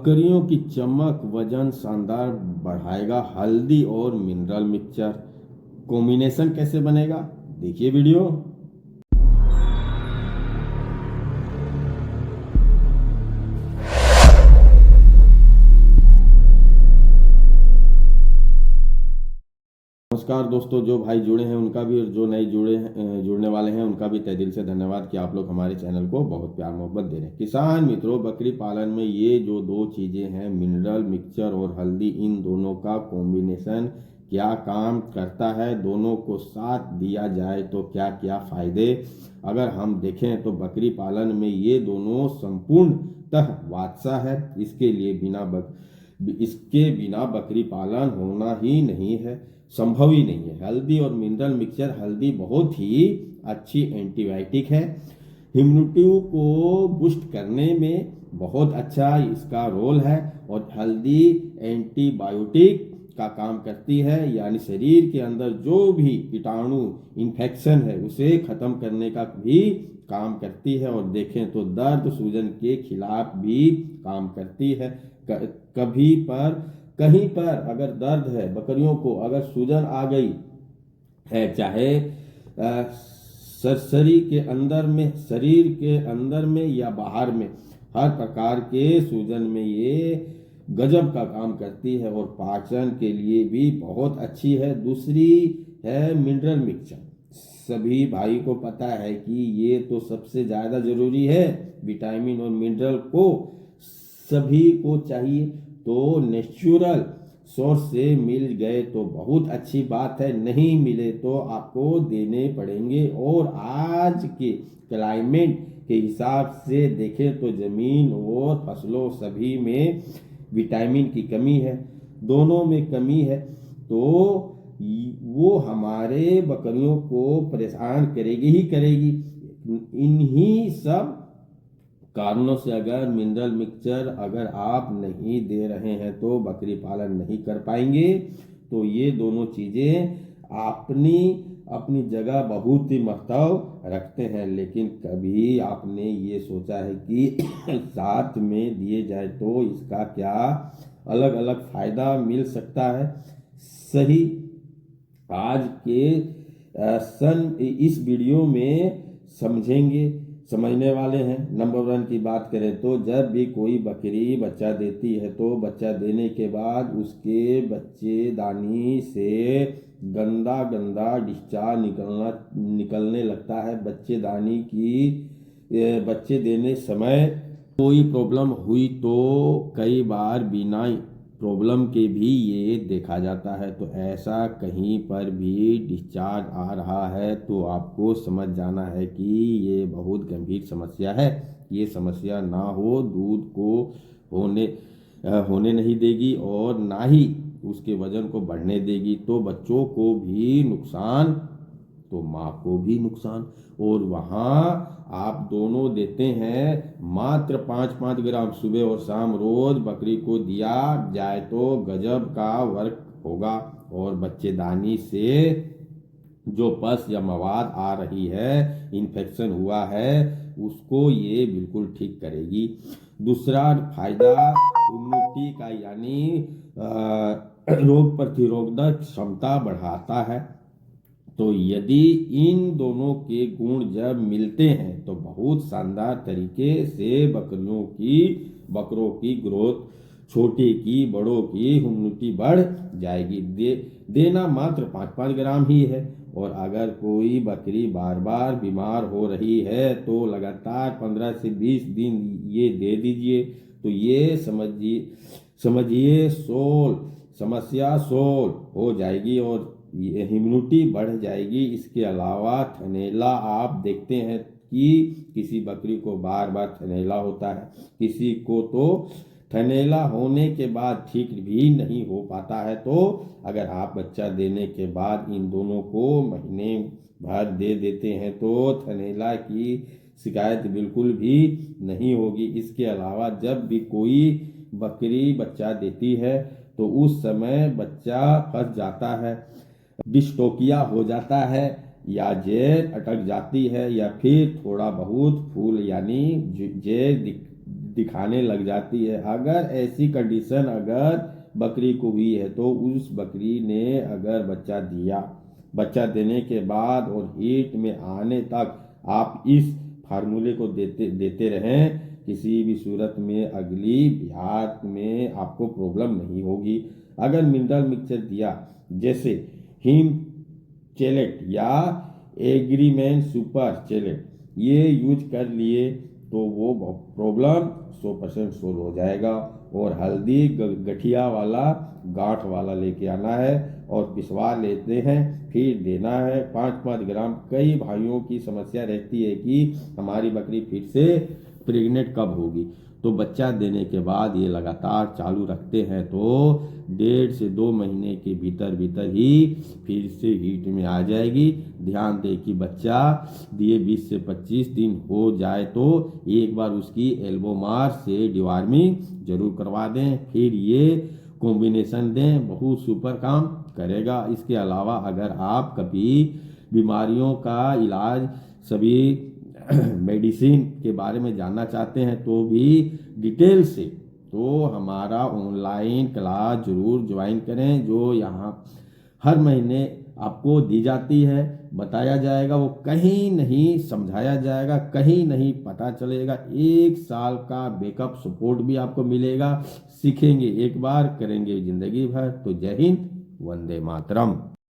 बकरियों की चमक वजन शानदार बढ़ाएगा हल्दी और मिनरल मिक्सचर। कॉम्बिनेशन कैसे बनेगा, देखिए वीडियो। नमस्कार दोस्तों, जो भाई जुड़े हैं उनका भी और जो नए जुड़ने वाले हैं उनका भी तहे दिल से धन्यवाद कि आप लोग हमारे चैनल को बहुत प्यार मोहब्बत दे रहे हैं। किसान मित्रों, बकरी पालन में ये जो दो चीज़ें हैं, मिनरल मिक्सचर और हल्दी, इन दोनों का कॉम्बिनेशन क्या काम करता है, दोनों को साथ दिया जाए तो क्या क्या फायदे अगर हम देखें तो बकरी पालन में ये दोनों संपूर्णतः वात्सा है। इसके बिना बकरी पालन होना ही नहीं है, संभव ही नहीं है। हल्दी और मिनरल मिक्सचर। हल्दी बहुत ही अच्छी एंटीबायोटिक है, इम्यूनिटी को बूस्ट करने में बहुत अच्छा इसका रोल है। और हल्दी एंटीबायोटिक का काम करती है, यानी शरीर के अंदर जो भी कीटाणु इन्फेक्शन है उसे खत्म करने का भी काम करती है। और देखें तो दर्द सूजन के खिलाफ भी काम करती है। कहीं पर अगर दर्द है, बकरियों को अगर सूजन आ गई है, चाहे शरीर के अंदर में या बाहर में, हर प्रकार के सूजन में ये गजब का काम करती है और पाचन के लिए भी बहुत अच्छी है। दूसरी है मिनरल मिक्सचर। सभी भाई को पता है कि ये तो सबसे ज़्यादा ज़रूरी है। विटामिन और मिनरल को सभी को चाहिए, तो नेचुरल सोर्स से मिल गए तो बहुत अच्छी बात है, नहीं मिले तो आपको देने पड़ेंगे। और आज के क्लाइमेट के हिसाब से देखें तो ज़मीन और फसलों सभी में विटामिन की कमी है, दोनों में कमी है, तो वो हमारे बकरियों को परेशान करेगी ही करेगी। इन्हीं सब कारणों से अगर मिनरल मिक्सचर अगर आप नहीं दे रहे हैं तो बकरी पालन नहीं कर पाएंगे। तो ये दोनों चीज़ें अपनी अपनी जगह बहुत ही महत्व रखते हैं, लेकिन कभी आपने ये सोचा है कि साथ में दिए जाए तो इसका क्या अलग अलग फायदा मिल सकता है। सही आज के इस वीडियो में समझने वाले हैं। नंबर 1 की बात करें तो जब भी कोई बकरी बच्चा देती है तो बच्चा देने के बाद उसके बच्चेदानी से गंदा गंदा डिस्चार्ज निकलने लगता है। बच्चे देने समय कोई प्रॉब्लम हुई तो कई बार बिना प्रॉब्लम के भी ये देखा जाता है। तो ऐसा कहीं पर भी डिस्चार्ज आ रहा है तो आपको समझ जाना है कि ये बहुत गंभीर समस्या है। ये समस्या ना हो, दूध को होने नहीं देगी और ना ही उसके वजन को बढ़ने देगी, तो बच्चों को भी नुकसान तो माँ को भी नुकसान। और वहाँ आप दोनों देते हैं मात्र 5-5 ग्राम सुबह और शाम रोज बकरी को दिया जाए तो गजब का वर्क होगा। और बच्चेदानी से जो पस या मवाद आ रही है, इन्फेक्शन हुआ है, उसको ये बिल्कुल ठीक करेगी। दूसरा फायदा इम्यूनिटी का, यानी रोग प्रतिरोधक क्षमता बढ़ाता है। तो यदि इन दोनों के गुण जब मिलते हैं तो बहुत शानदार तरीके से बकरों की ग्रोथ, छोटे की बड़ों की इम्यूनिटी बढ़ जाएगी। देना मात्र 5-5 ग्राम ही है। और अगर कोई बकरी बार बार बीमार हो रही है तो लगातार 15 से 20 दिन ये दे दीजिए, तो ये समझिए समस्या सोल्व हो जाएगी और ये इम्यूनिटी बढ़ जाएगी। इसके अलावा थनैला, आप देखते हैं कि किसी बकरी को बार बार थनैला होता है, किसी को तो थनैला होने के बाद ठीक भी नहीं हो पाता है। तो अगर आप बच्चा देने के बाद इन दोनों को महीने भर दे देते हैं तो थनैला की शिकायत बिल्कुल भी नहीं होगी। इसके अलावा जब भी कोई बकरी बच्चा देती है तो उस समय बच्चा फंस जाता है, डिस्टोकिया हो जाता है, या जेर अटक जाती है, या फिर थोड़ा बहुत फूल यानी जेर दिखाने लग जाती है। अगर ऐसी कंडीशन अगर बकरी को हुई है तो उस बकरी ने अगर बच्चा दिया, बच्चा देने के बाद और हीट में आने तक आप इस फार्मूले को देते रहें, किसी भी सूरत में अगली ब्यात में आपको प्रॉब्लम नहीं होगी। अगर मिनरल मिक्सचर दिया जैसे हिम चेलेट या एग्रीमेंट सुपर चेलेट, ये यूज कर लिए तो वो प्रॉब्लम 100% सोल्व हो जाएगा। और हल्दी गठिया वाला गांठ वाला लेके आना है और पिसवा लेते हैं, फिर देना है 5-5 ग्राम। कई भाइयों की समस्या रहती है कि हमारी बकरी फिर से प्रेग्नेंट कब होगी, तो बच्चा देने के बाद ये लगातार चालू रखते हैं तो 1.5 से 2 महीने के भीतर भीतर ही फिर से हीट में आ जाएगी। ध्यान दें कि बच्चा दिए 20 से 25 दिन हो जाए तो एक बार उसकी एल्बोमार से डिवार्मिंग जरूर करवा दें, फिर ये कॉम्बिनेशन दें, बहुत सुपर काम करेगा। इसके अलावा अगर आप कभी बीमारियों का इलाज सभी मेडिसिन के बारे में जानना चाहते हैं तो भी डिटेल से, तो हमारा ऑनलाइन क्लास जरूर ज्वाइन करें, जो यहाँ हर महीने आपको दी जाती है। बताया जाएगा, वो कहीं नहीं समझाया जाएगा, कहीं नहीं पता चलेगा। 1 साल का बैकअप सपोर्ट भी आपको मिलेगा। सीखेंगे एक बार, करेंगे जिंदगी भर। तो जय हिंद, वंदे मातरम।